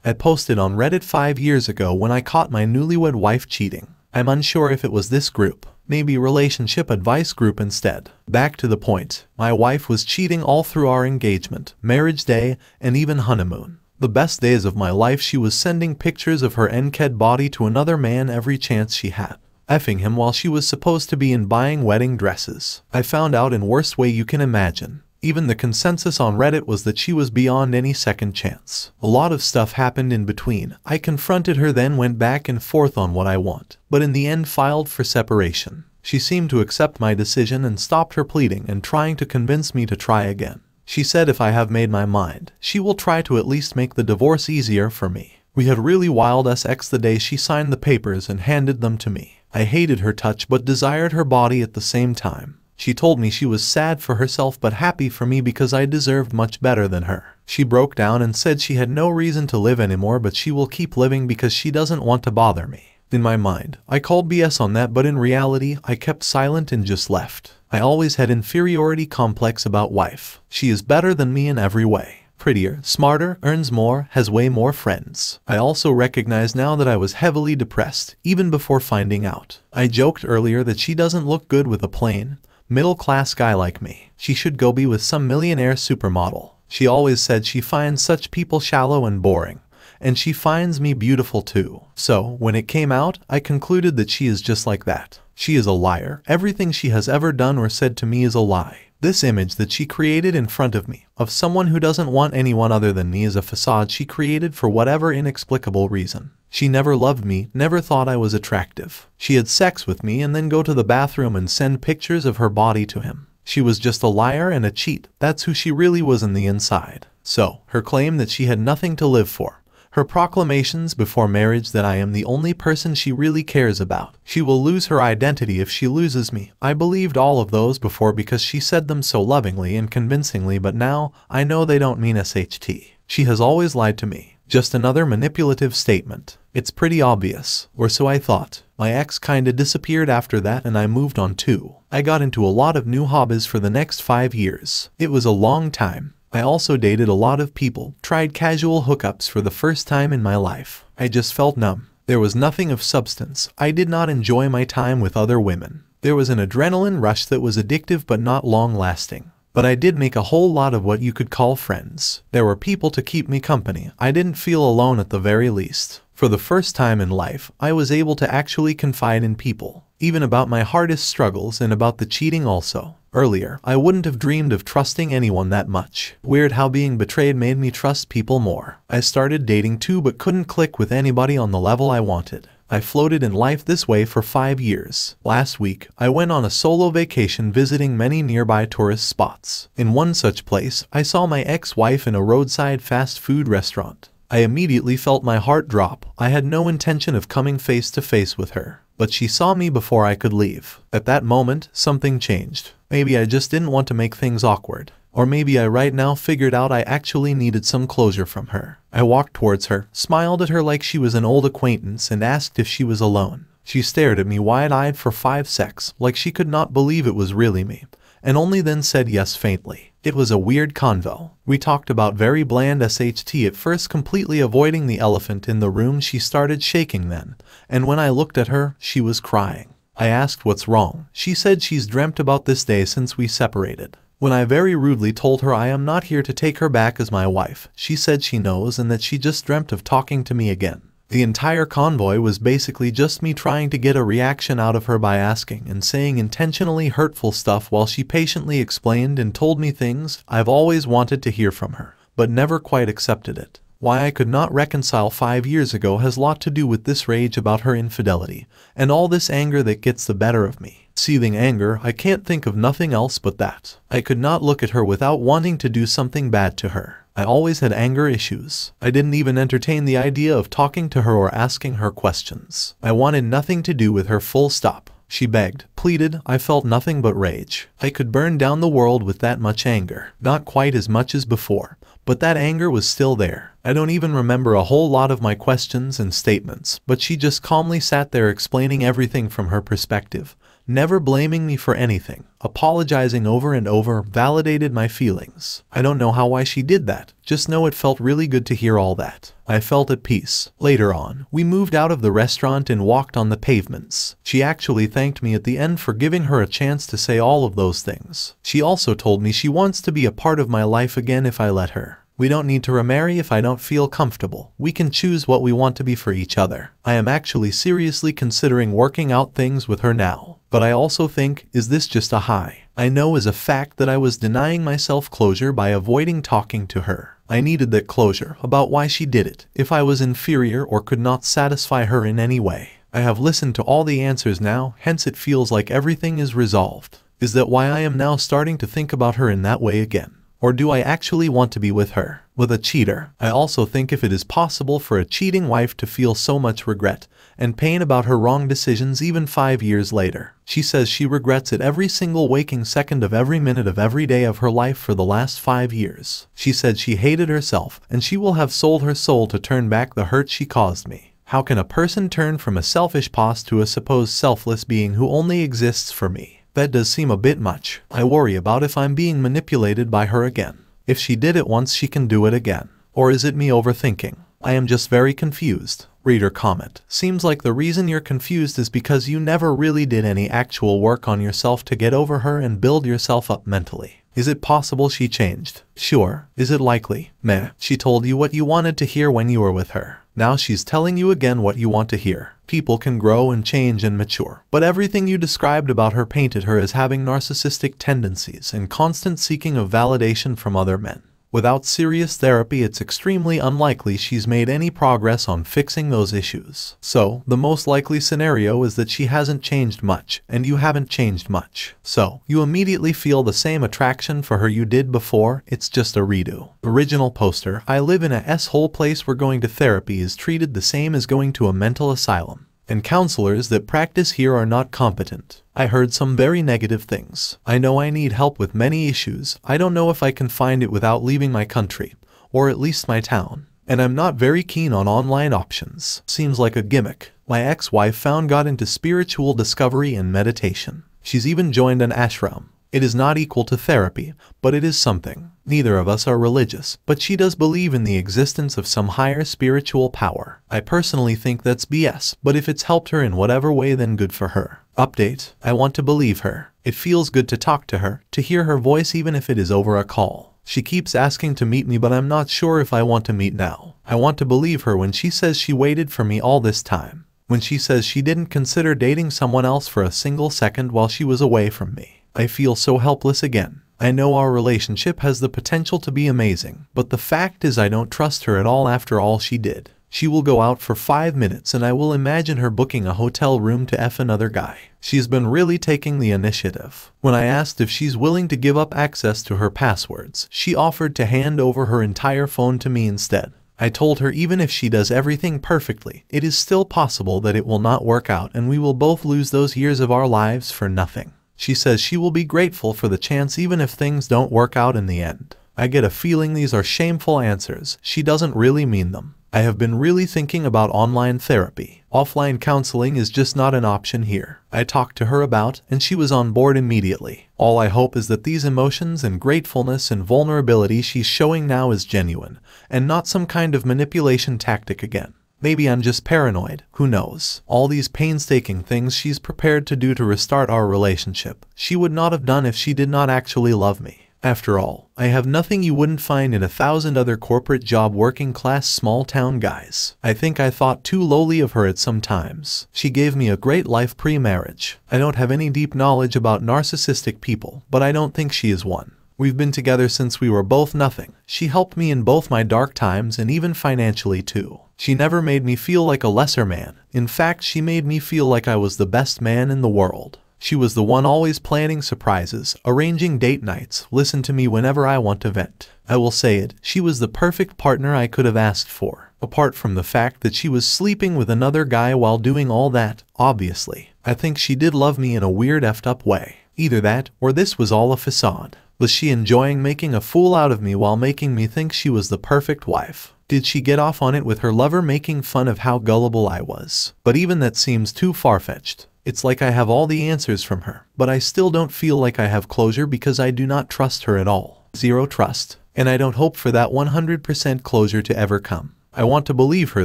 I posted on Reddit 5 years ago when I caught my newlywed wife cheating. I'm unsure if it was this group, maybe relationship advice group instead. Back to the point, my wife was cheating all through our engagement, marriage day, and even honeymoon. The best days of my life she was sending pictures of her naked body to another man every chance she had. Effing him while she was supposed to be in buying wedding dresses. I found out in worst way you can imagine. Even the consensus on Reddit was that she was beyond any second chance. A lot of stuff happened in between. I confronted her, then went back and forth on what I want, but in the end filed for separation. She seemed to accept my decision and stopped her pleading and trying to convince me to try again. She said if I have made my mind, she will try to at least make the divorce easier for me. We had really wild sex the day she signed the papers and handed them to me. I hated her touch but desired her body at the same time. She told me she was sad for herself but happy for me because I deserved much better than her. She broke down and said she had no reason to live anymore, but she will keep living because she doesn't want to bother me. In my mind, I called BS on that, but in reality, I kept silent and just left. I always had inferiority complex about wife. She is better than me in every way. Prettier, smarter, earns more, has way more friends. I also recognize now that I was heavily depressed, even before finding out. I joked earlier that she doesn't look good with a plain, middle-class guy like me. She should go be with some millionaire supermodel. She always said she finds such people shallow and boring, and she finds me beautiful too. So, when it came out, I concluded that she is just like that. She is a liar. Everything she has ever done or said to me is a lie. This image that she created in front of me, of someone who doesn't want anyone other than me, is a facade she created for whatever inexplicable reason. She never loved me, never thought I was attractive. She had sex with me and then go to the bathroom and send pictures of her body to him. She was just a liar and a cheat. That's who she really was in the inside. So, her claim that she had nothing to live for, her proclamations before marriage that I am the only person she really cares about. She will lose her identity if she loses me. I believed all of those before because she said them so lovingly and convincingly, but now I know they don't mean SHT. She has always lied to me. Just another manipulative statement. It's pretty obvious, or so I thought. My ex kinda disappeared after that and I moved on too. I got into a lot of new hobbies for the next 5 years. It was a long time. I also dated a lot of people, tried casual hookups for the first time in my life. I just felt numb. There was nothing of substance. I did not enjoy my time with other women. There was an adrenaline rush that was addictive but not long-lasting. But I did make a whole lot of what you could call friends. There were people to keep me company. I didn't feel alone at the very least. For the first time in life, I was able to actually confide in people, even about my hardest struggles and about the cheating also. Earlier, I wouldn't have dreamed of trusting anyone that much. Weird how being betrayed made me trust people more. I started dating too but couldn't click with anybody on the level I wanted. I floated in life this way for 5 years. Last week, I went on a solo vacation visiting many nearby tourist spots. In one such place, I saw my ex-wife in a roadside fast food restaurant. I immediately felt my heart drop. I had no intention of coming face to face with her, but she saw me before I could leave. At that moment, something changed. Maybe I just didn't want to make things awkward. Or maybe I right now figured out I actually needed some closure from her. I walked towards her, smiled at her like she was an old acquaintance, and asked if she was alone. She stared at me wide-eyed for 5 seconds, like she could not believe it was really me, and only then said yes faintly. It was a weird convo. We talked about very bland SHT at first, completely avoiding the elephant in the room. She started shaking then, and when I looked at her, she was crying. I asked what's wrong. She said she's dreamt about this day since we separated. When I very rudely told her I am not here to take her back as my wife, she said she knows and that she just dreamt of talking to me again. The entire convoy was basically just me trying to get a reaction out of her by asking and saying intentionally hurtful stuff while she patiently explained and told me things I've always wanted to hear from her, but never quite accepted it. Why I could not reconcile 5 years ago has a lot to do with this rage about her infidelity, and all this anger that gets the better of me. Seething anger, I can't think of nothing else but that. I could not look at her without wanting to do something bad to her. I always had anger issues. I didn't even entertain the idea of talking to her or asking her questions. I wanted nothing to do with her, full stop. She begged, pleaded. I felt nothing but rage. I could burn down the world with that much anger. Not quite as much as before, but that anger was still there. I don't even remember a whole lot of my questions and statements, but she just calmly sat there explaining everything from her perspective. never blaming me for anything, apologizing over and over, validated my feelings. I don't know why she did that, just know it felt really good to hear all that. I felt at peace. Later on, we moved out of the restaurant and walked on the pavements. She actually thanked me at the end for giving her a chance to say all of those things. She also told me she wants to be a part of my life again if I let her. We don't need to remarry if I don't feel comfortable. We can choose what we want to be for each other. I am actually seriously considering working out things with her now. But I also think, is this just a high? I know as a fact that I was denying myself closure by avoiding talking to her. I needed that closure about why she did it, if I was inferior or could not satisfy her in any way. I have listened to all the answers now, hence it feels like everything is resolved. Is that why I am now starting to think about her in that way again? Or do I actually want to be with her? With a cheater? I also think if it is possible for a cheating wife to feel so much regret and pain about her wrong decisions even 5 years later. She says she regrets it every single waking second of every minute of every day of her life for the last 5 years. She said she hated herself and she will have sold her soul to turn back the hurt she caused me. How can a person turn from a selfish boss to a supposed selfless being who only exists for me? That does seem a bit much. I worry about if I'm being manipulated by her again. If she did it once, she can do it again. Or is it me overthinking? I am just very confused. Reader comment. Seems like the reason you're confused is because you never really did any actual work on yourself to get over her and build yourself up mentally. Is it possible she changed? Sure. Is it likely? Meh. She told you what you wanted to hear when you were with her. Now she's telling you again what you want to hear. People can grow and change and mature. But everything you described about her painted her as having narcissistic tendencies and constant seeking of validation from other men. Without serious therapy, it's extremely unlikely she's made any progress on fixing those issues. So, the most likely scenario is that she hasn't changed much, and you haven't changed much. So, you immediately feel the same attraction for her you did before, it's just a redo. Original poster. I live in a s-hole place where going to therapy is treated the same as going to a mental asylum. And counselors that practice here are not competent. I heard some very negative things. I know I need help with many issues. I don't know if I can find it without leaving my country, or at least my town. And I'm not very keen on online options. Seems like a gimmick. My ex-wife got into spiritual discovery and meditation. She's even joined an ashram. It is not equal to therapy, but it is something. Neither of us are religious, but she does believe in the existence of some higher spiritual power. I personally think that's BS, but if it's helped her in whatever way, then good for her. Update. I want to believe her. It feels good to talk to her, to hear her voice even if it is over a call. She keeps asking to meet me, but I'm not sure if I want to meet now. I want to believe her when she says she waited for me all this time. When she says she didn't consider dating someone else for a single second while she was away from me. I feel so helpless again. I know our relationship has the potential to be amazing, but the fact is I don't trust her at all after all she did. She will go out for 5 minutes and I will imagine her booking a hotel room to F another guy. She's been really taking the initiative. When I asked if she's willing to give up access to her passwords, she offered to hand over her entire phone to me instead. I told her even if she does everything perfectly, it is still possible that it will not work out and we will both lose those years of our lives for nothing. She says she will be grateful for the chance even if things don't work out in the end. I get a feeling these are shameful answers. She doesn't really mean them. I have been really thinking about online therapy. Offline counseling is just not an option here. I talked to her about, and she was on board immediately. All I hope is that these emotions and gratefulness and vulnerability she's showing now is genuine, and not some kind of manipulation tactic again. Maybe I'm just paranoid, who knows? All these painstaking things she's prepared to do to restart our relationship, she would not have done if she did not actually love me. After all, I have nothing you wouldn't find in 1,000 other corporate job working class small town guys. I think I thought too lowly of her at some times. She gave me a great life pre-marriage. I don't have any deep knowledge about narcissistic people, but I don't think she is one. We've been together since we were both nothing. She helped me in both my dark times and even financially too. She never made me feel like a lesser man. In fact, she made me feel like I was the best man in the world. She was the one always planning surprises, arranging date nights, listen to me whenever I want to vent. I will say it, she was the perfect partner I could have asked for. Apart from the fact that she was sleeping with another guy while doing all that, obviously. I think she did love me in a weird effed up way. Either that, or this was all a facade. Was she enjoying making a fool out of me while making me think she was the perfect wife? Did she get off on it with her lover making fun of how gullible I was? But even that seems too far-fetched. It's like I have all the answers from her, but I still don't feel like I have closure because I do not trust her at all. Zero trust. And I don't hope for that 100% closure to ever come. I want to believe her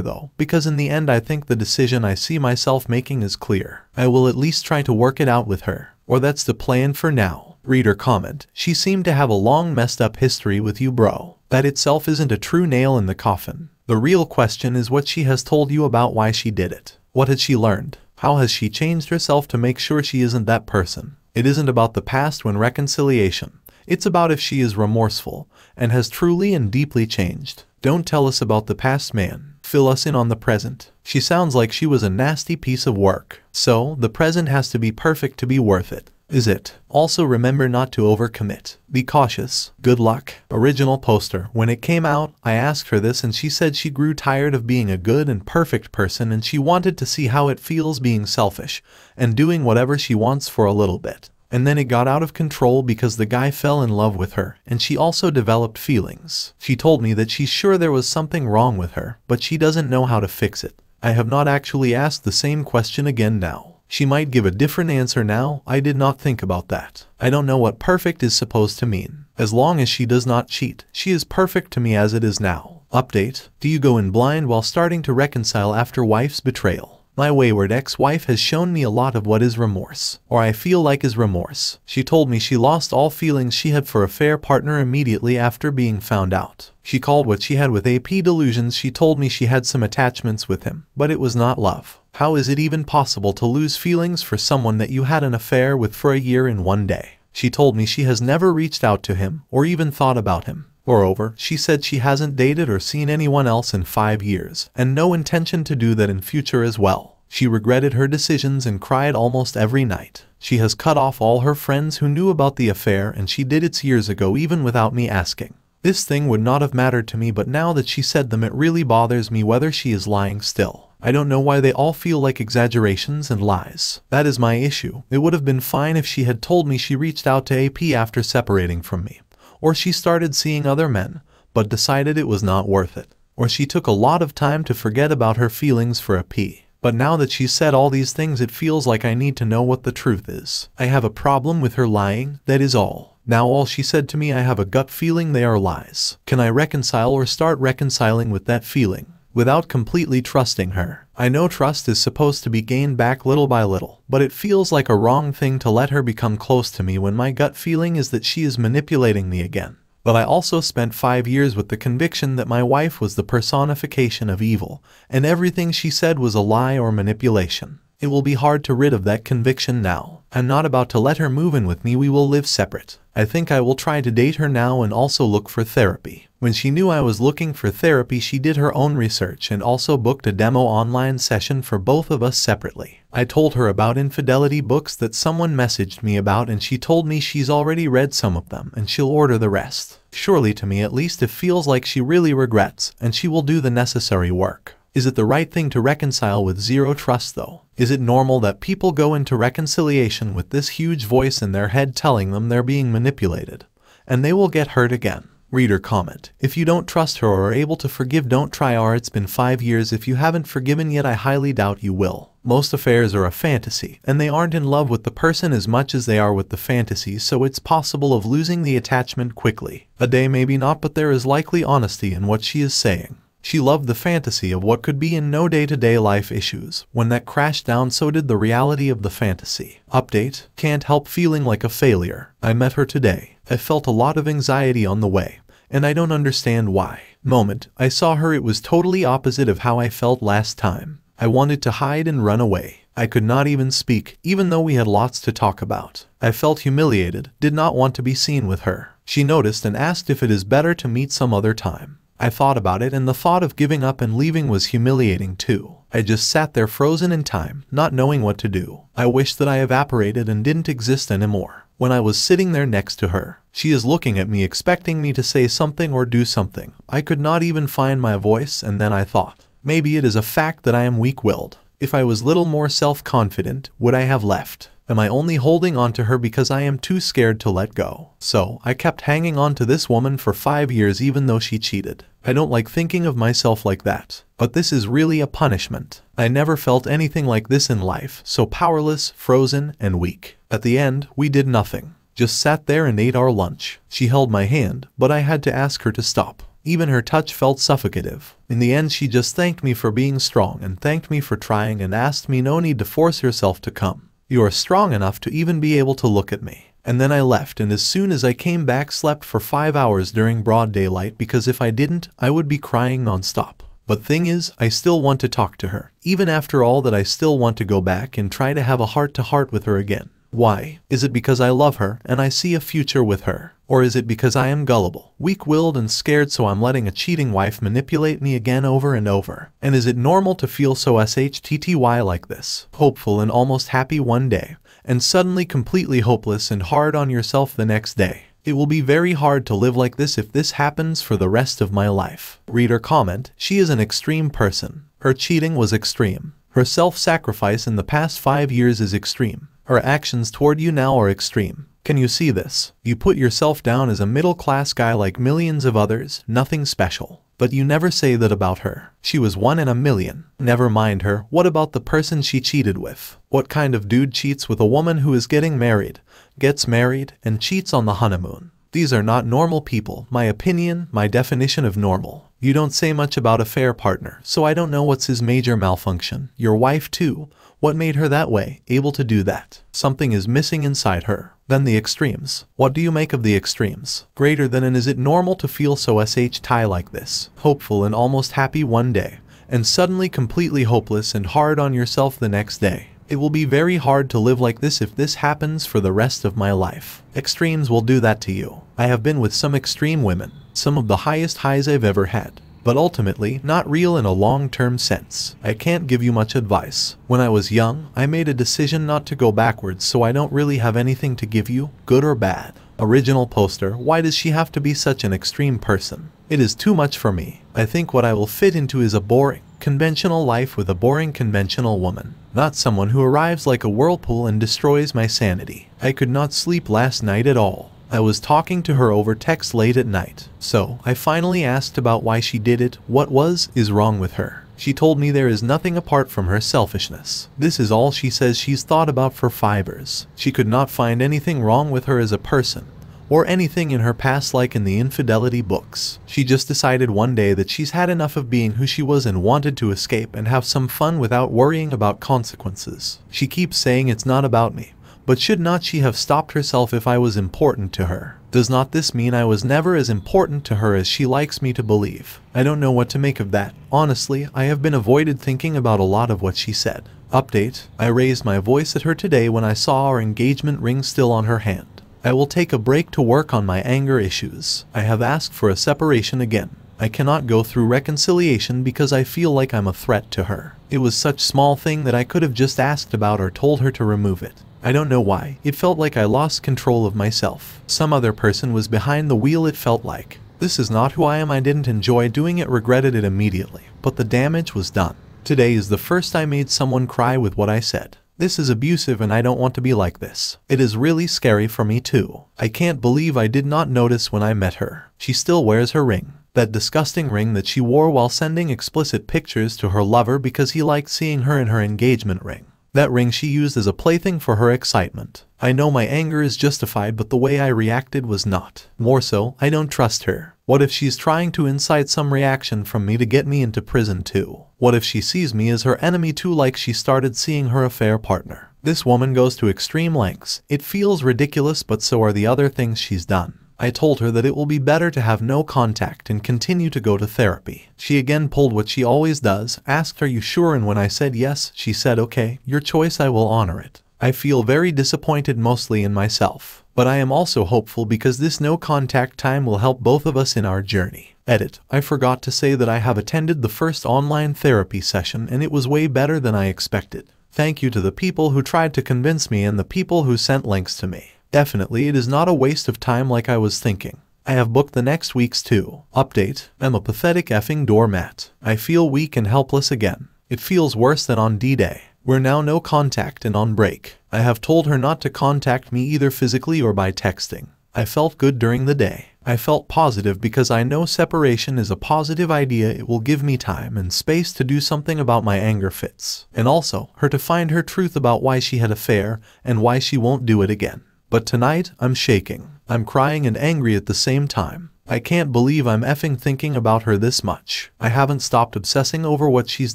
though, because in the end I think the decision I see myself making is clear. I will at least try to work it out with her. Or that's the plan for now. Reader comment. She seemed to have a long messed up history with you, bro. That itself isn't a true nail in the coffin. The real question is what she has told you about why she did it. What had she learned? How has she changed herself to make sure she isn't that person? It isn't about the past when reconciliation. It's about if she is remorseful and has truly and deeply changed. Don't tell us about the past, man. Fill us in on the present. She sounds like she was a nasty piece of work. So, the present has to be perfect to be worth it. Is it? Also remember not to overcommit. Be cautious. Good luck. Original poster. When it came out, I asked her this and she said she grew tired of being a good and perfect person and she wanted to see how it feels being selfish and doing whatever she wants for a little bit. And then it got out of control because the guy fell in love with her, and she also developed feelings. She told me that she's sure there was something wrong with her, but she doesn't know how to fix it. I have not actually asked the same question again now. She might give a different answer now. I did not think about that. I don't know what perfect is supposed to mean. As long as she does not cheat, she is perfect to me as it is now. Update. Do you go in blind while starting to reconcile after wife's betrayal? My wayward ex-wife has shown me a lot of what is remorse, or I feel like is remorse. She told me she lost all feelings she had for a fair partner immediately after being found out. She called what she had with AP delusions. She told me she had some attachments with him, but it was not love. How is it even possible to lose feelings for someone that you had an affair with for a year in one day? She told me she has never reached out to him or even thought about him. Moreover, she said she hasn't dated or seen anyone else in 5 years, and no intention to do that in future as well. She regretted her decisions and cried almost every night. She has cut off all her friends who knew about the affair, and she did it years ago even without me asking. This thing would not have mattered to me, but now that she said them it really bothers me whether she is lying still. I don't know why they all feel like exaggerations and lies. That is my issue. It would have been fine if she had told me she reached out to AP after separating from me. Or she started seeing other men, but decided it was not worth it. Or she took a lot of time to forget about her feelings for AP. But now that she's said all these things, it feels like I need to know what the truth is. I have a problem with her lying, that is all. Now all she said to me, I have a gut feeling they are lies. Can I reconcile or start reconciling with that feeling without completely trusting her? I know trust is supposed to be gained back little by little, but it feels like a wrong thing to let her become close to me when my gut feeling is that she is manipulating me again. But I also spent 5 years with the conviction that my wife was the personification of evil, and everything she said was a lie or manipulation. It will be hard to rid of that conviction now. I'm not about to let her move in with me. We will live separate. I think I will try to date her now and also look for therapy. When she knew I was looking for therapy, she did her own research and also booked a demo online session for both of us separately. I told her about infidelity books that someone messaged me about, and she told me she's already read some of them and she'll order the rest. Surely, to me at least, it feels like she really regrets and she will do the necessary work. Is it the right thing to reconcile with zero trust though? Is it normal that people go into reconciliation with this huge voice in their head telling them they're being manipulated and they will get hurt again? Reader comment. If you don't trust her or are able to forgive, don't try. It's been 5 years. If you haven't forgiven yet, I highly doubt you will. Most affairs are a fantasy, and they aren't in love with the person as much as they are with the fantasy, so it's possible of losing the attachment quickly. A day maybe not, but there is likely honesty in what she is saying. She loved the fantasy of what could be in no day-to-day life issues. When that crashed down, so did the reality of the fantasy. Update. Can't help feeling like a failure. I met her today. I felt a lot of anxiety on the way, and I don't understand why. Moment I saw her, it was totally opposite of how I felt last time. I wanted to hide and run away. I could not even speak, even though we had lots to talk about. I felt humiliated, did not want to be seen with her. She noticed and asked if it is better to meet some other time. I thought about it, and the thought of giving up and leaving was humiliating too. I just sat there frozen in time, not knowing what to do. I wished that I evaporated and didn't exist anymore. When I was sitting there next to her, she is looking at me, expecting me to say something or do something. I could not even find my voice, and then I thought, maybe it is a fact that I am weak-willed. If I was little more self-confident, would I have left? Am I only holding on to her because I am too scared to let go? So, I kept hanging on to this woman for 5 years even though she cheated. I don't like thinking of myself like that. But this is really a punishment. I never felt anything like this in life, so powerless, frozen, and weak. At the end, we did nothing. Just sat there and ate our lunch. She held my hand, but I had to ask her to stop. Even her touch felt suffocative. In the end, she just thanked me for being strong and thanked me for trying and asked me no need to force yourself to come. You are strong enough to even be able to look at me. And then I left, and as soon as I came back slept for 5 hours during broad daylight because if I didn't, I would be crying nonstop. But thing is, I still want to talk to her. Even after all that, I still want to go back and try to have a heart-to-heart with her again. Why? Is it because I love her and I see a future with her? Or is it because I am gullible, weak-willed and scared so I'm letting a cheating wife manipulate me again over and over? And is it normal to feel so shtty like this? Hopeful and almost happy one day, and suddenly completely hopeless and hard on yourself the next day. It will be very hard to live like this if this happens for the rest of my life. Reader comment, she is an extreme person. Her cheating was extreme. Her self-sacrifice in the past 5 years is extreme. Her actions toward you now are extreme. Can you see this? You put yourself down as a middle-class guy like millions of others, nothing special. But you never say that about her. She was 1 in a million. Never mind her, what about the person she cheated with? What kind of dude cheats with a woman who is getting married, gets married, and cheats on the honeymoon? These are not normal people, my opinion, my definition of normal. You don't say much about affair partner, so I don't know what's his major malfunction. Your wife too. What made her that way, able to do that? Something is missing inside her. Then the extremes. What do you make of the extremes? Greater than, and is it normal to feel so shy like this? Hopeful and almost happy one day, and suddenly completely hopeless and hard on yourself the next day. It will be very hard to live like this if this happens for the rest of my life. Extremes will do that to you. I have been with some extreme women, some of the highest highs I've ever had. But ultimately, not real in a long-term sense. I can't give you much advice. When I was young, I made a decision not to go backwards, so I don't really have anything to give you, good or bad. Original poster, why does she have to be such an extreme person? It is too much for me. I think what I will fit into is a boring, conventional life with a boring conventional woman. Not someone who arrives like a whirlpool and destroys my sanity. I could not sleep last night at all. I was talking to her over text late at night. So, I finally asked about why she did it, what is wrong with her. She told me there is nothing apart from her selfishness. This is all she says she's thought about for 5 years. She could not find anything wrong with her as a person, or anything in her past like in the infidelity books. She just decided one day that she's had enough of being who she was and wanted to escape and have some fun without worrying about consequences. She keeps saying it's not about me. But should not she have stopped herself if I was important to her? Does not this mean I was never as important to her as she likes me to believe? I don't know what to make of that. Honestly, I have been avoided thinking about a lot of what she said. Update, I raised my voice at her today when I saw our engagement ring still on her hand. I will take a break to work on my anger issues. I have asked for a separation again. I cannot go through reconciliation because I feel like I'm a threat to her. It was such a small thing that I could have just asked about or told her to remove it. I don't know why. It felt like I lost control of myself. Some other person was behind the wheel, it felt like. This is not who I am. I didn't enjoy doing it, regretted it immediately. But the damage was done. Today is the first I made someone cry with what I said. This is abusive and I don't want to be like this. It is really scary for me too. I can't believe I did not notice when I met her. She still wears her ring. That disgusting ring that she wore while sending explicit pictures to her lover because he liked seeing her in her engagement ring. That ring she used as a plaything for her excitement. I know my anger is justified, but the way I reacted was not. More so, I don't trust her. What if she's trying to incite some reaction from me to get me into prison too? What if she sees me as her enemy too, like she started seeing her affair partner? This woman goes to extreme lengths. It feels ridiculous, but so are the other things she's done. I told her that it will be better to have no contact and continue to go to therapy. She again pulled what she always does, asked, "Are you sure?" And when I said yes, she said, "Okay, your choice, I will honor it." I feel very disappointed, mostly in myself. But I am also hopeful because this no contact time will help both of us in our journey. Edit, I forgot to say that I have attended the first online therapy session and it was way better than I expected. Thank you to the people who tried to convince me and the people who sent links to me. Definitely it is not a waste of time like I was thinking. I have booked the next week's too. Update, I'm a pathetic effing doormat. I feel weak and helpless again. It feels worse than on D-Day. We're now no contact and on break. I have told her not to contact me either physically or by texting. I felt good during the day. I felt positive because I know separation is a positive idea. It will give me time and space to do something about my anger fits, and also her to find her truth about why she had an affair and why she won't do it again. But tonight, I'm shaking. I'm crying and angry at the same time. I can't believe I'm effing thinking about her this much. I haven't stopped obsessing over what she's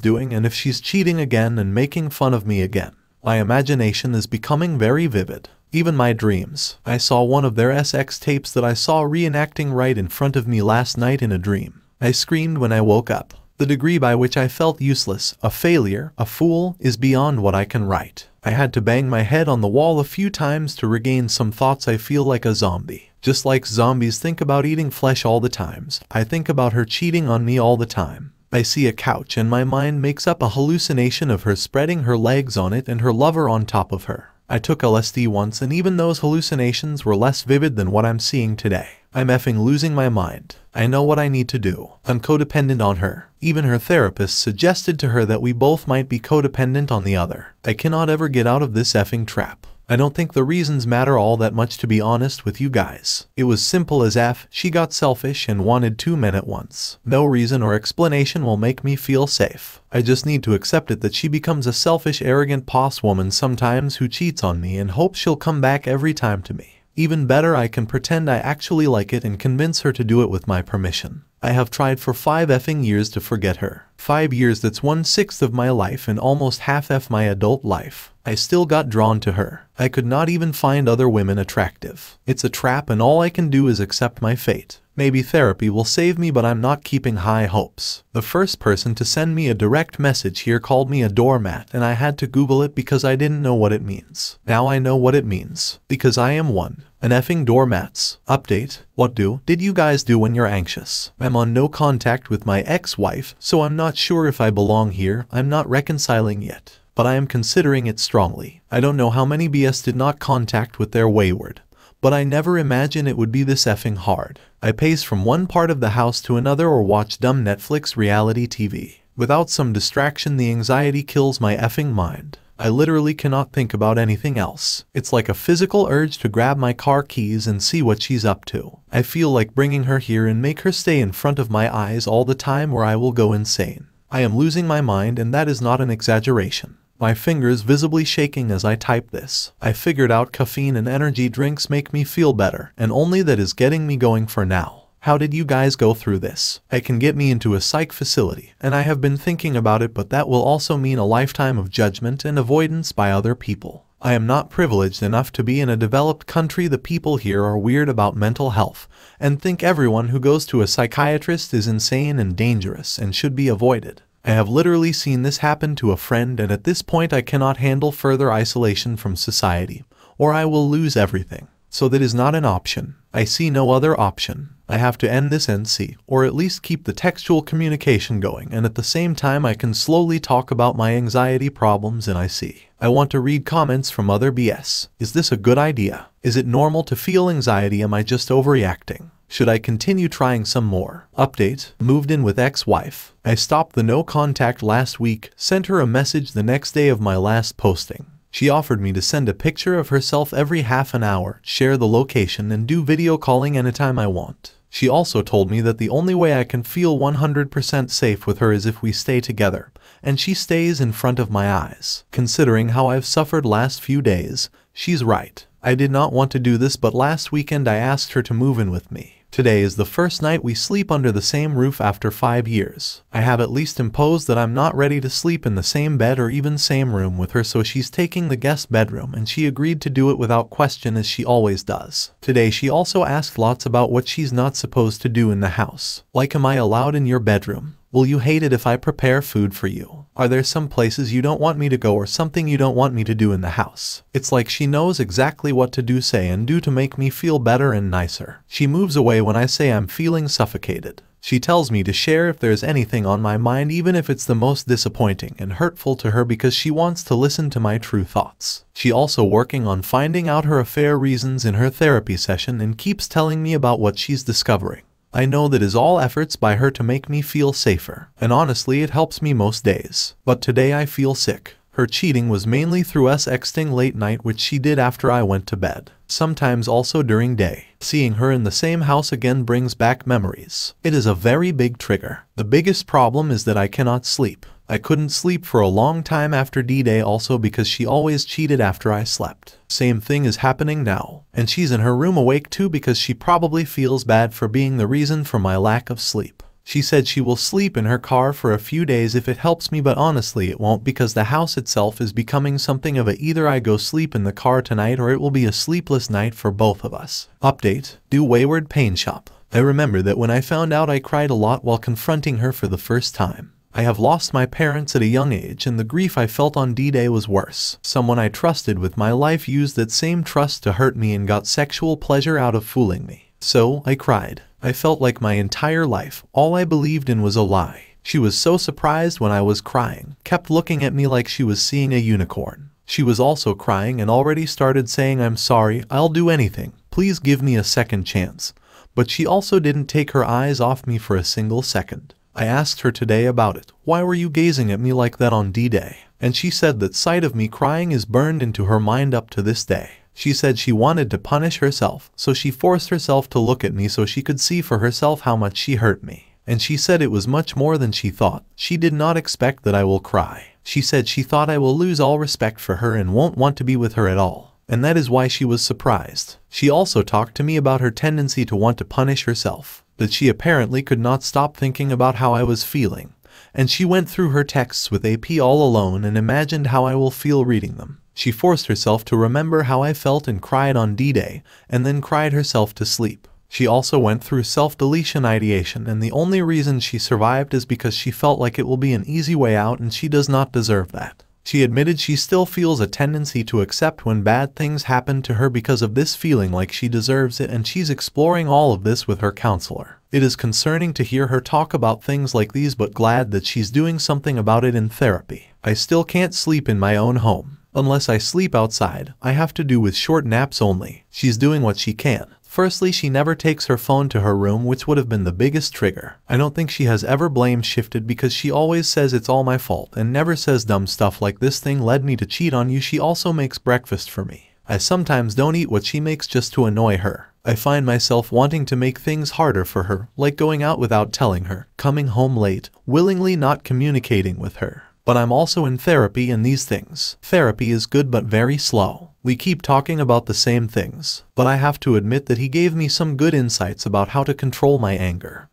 doing and if she's cheating again and making fun of me again. My imagination is becoming very vivid. Even my dreams. I saw one of their sex tapes that I saw reenacting right in front of me last night in a dream. I screamed when I woke up. The degree by which I felt useless, a failure, a fool, is beyond what I can write. I had to bang my head on the wall a few times to regain some thoughts. I feel like a zombie. Just like zombies think about eating flesh all the times, I think about her cheating on me all the time. I see a couch and my mind makes up a hallucination of her spreading her legs on it and her lover on top of her. I took LSD once and even those hallucinations were less vivid than what I'm seeing today. I'm effing losing my mind. I know what I need to do. I'm codependent on her. Even her therapist suggested to her that we both might be codependent on the other. I cannot ever get out of this effing trap. I don't think the reasons matter all that much, to be honest with you guys. It was simple as she got selfish and wanted 2 men at once. No reason or explanation will make me feel safe. I just need to accept it that she becomes a selfish, arrogant boss woman sometimes who cheats on me and hopes she'll come back every time to me. Even better, I can pretend I actually like it and convince her to do it with my permission. I have tried for 5 effing years to forget her. 5 years, that's 1/6 of my life and almost half my adult life. I still got drawn to her. I could not even find other women attractive. It's a trap and all I can do is accept my fate. Maybe therapy will save me, but I'm not keeping high hopes. The first person to send me a direct message here called me a doormat and I had to Google it because I didn't know what it means. Now I know what it means. Because I am one. An effing doormats. Update. What did you guys do when you're anxious? I'm on no contact with my ex-wife, so I'm not sure if I belong here. I'm not reconciling yet. But I am considering it strongly. I don't know how many BS did not contact with their wayward. But I never imagined it would be this effing hard. I pace from one part of the house to another or watch dumb Netflix reality TV. Without some distraction, the anxiety kills my effing mind. I literally cannot think about anything else. It's like a physical urge to grab my car keys and see what she's up to. I feel like bringing her here and make her stay in front of my eyes all the time or I will go insane. I am losing my mind, and that is not an exaggeration. My fingers visibly shaking as I type this. I figured out caffeine and energy drinks make me feel better, and only that is getting me going for now. How did you guys go through this? It can get me into a psych facility, and I have been thinking about it, but that will also mean a lifetime of judgment and avoidance by other people. I am not privileged enough to be in a developed country. The people here are weird about mental health and think everyone who goes to a psychiatrist is insane and dangerous and should be avoided. I have literally seen this happen to a friend, and at this point I cannot handle further isolation from society, or I will lose everything. So that is not an option. I see no other option. I have to end this NC, or at least keep the textual communication going, and at the same time I can slowly talk about my anxiety problems and I want to read comments from other BS. Is this a good idea? Is it normal to feel anxiety? Am I just overreacting? Should I continue trying some more? Update. Moved in with ex-wife. I stopped the no contact last week, sent her a message the next day of my last posting. She offered me to send a picture of herself every half an hour, share the location, and do video calling anytime I want. She also told me that the only way I can feel 100% safe with her is if we stay together, and she stays in front of my eyes. Considering how I've suffered last few days, she's right. I did not want to do this, but last weekend I asked her to move in with me. Today is the first night we sleep under the same roof after 5 years. I have at least imposed that I'm not ready to sleep in the same bed or even same room with her, so she's taking the guest bedroom, and she agreed to do it without question as she always does. Today she also asked lots about what she's not supposed to do in the house. Like, am I allowed in your bedroom? Will you hate it if I prepare food for you? Are there some places you don't want me to go or something you don't want me to do in the house? It's like she knows exactly what to do, say, and do to make me feel better and nicer. She moves away when I say I'm feeling suffocated. She tells me to share if there's anything on my mind, even if it's the most disappointing and hurtful to her, because she wants to listen to my true thoughts. She also working on finding out her affair reasons in her therapy session and keeps telling me about what she's discovering. I know that is all efforts by her to make me feel safer, and honestly it helps me most days. But today I feel sick. Her cheating was mainly through us sexting late night, which she did after I went to bed. Sometimes also during day. Seeing her in the same house again brings back memories. It is a very big trigger. The biggest problem is that I cannot sleep. I couldn't sleep for a long time after D-Day also because she always cheated after I slept. Same thing is happening now. And she's in her room awake too because she probably feels bad for being the reason for my lack of sleep. She said she will sleep in her car for a few days if it helps me, but honestly it won't because the house itself is becoming something of a either I go sleep in the car tonight or it will be a sleepless night for both of us. Update: do wayward pain shop. I remember that when I found out I cried a lot while confronting her for the first time. I have lost my parents at a young age and the grief I felt on D-Day was worse. Someone I trusted with my life used that same trust to hurt me and got sexual pleasure out of fooling me. So I cried. I felt like my entire life, all I believed in was a lie. She was so surprised when I was crying, kept looking at me like she was seeing a unicorn. She was also crying and already started saying, "I'm sorry, I'll do anything, please give me a second chance." But she also didn't take her eyes off me for a single second. I asked her today about it. Why were you gazing at me like that on D-Day? And she said that sight of me crying is burned into her mind up to this day. She said she wanted to punish herself, so she forced herself to look at me so she could see for herself how much she hurt me. And she said it was much more than she thought. She did not expect that I will cry. She said she thought I will lose all respect for her and won't want to be with her at all. And that is why she was surprised. She also talked to me about her tendency to want to punish herself, that she apparently could not stop thinking about how I was feeling. And she went through her texts with AP all alone and imagined how I will feel reading them. She forced herself to remember how I felt and cried on D-Day, and then cried herself to sleep. She also went through self-deletion ideation, and the only reason she survived is because she felt like it will be an easy way out and she does not deserve that. She admitted she still feels a tendency to accept when bad things happen to her because of this feeling like she deserves it, and she's exploring all of this with her counselor. It is concerning to hear her talk about things like these, but glad that she's doing something about it in therapy. I still can't sleep in my own home. Unless I sleep outside, I have to do with short naps only. She's doing what she can. Firstly, she never takes her phone to her room, which would have been the biggest trigger. I don't think she has ever blame shifted because she always says it's all my fault and never says dumb stuff like "this thing led me to cheat on you." She also makes breakfast for me. I sometimes don't eat what she makes just to annoy her. I find myself wanting to make things harder for her, like going out without telling her, coming home late, willingly not communicating with her. But I'm also in therapy and these things. Therapy is good but very slow. We keep talking about the same things. But I have to admit that he gave me some good insights about how to control my anger.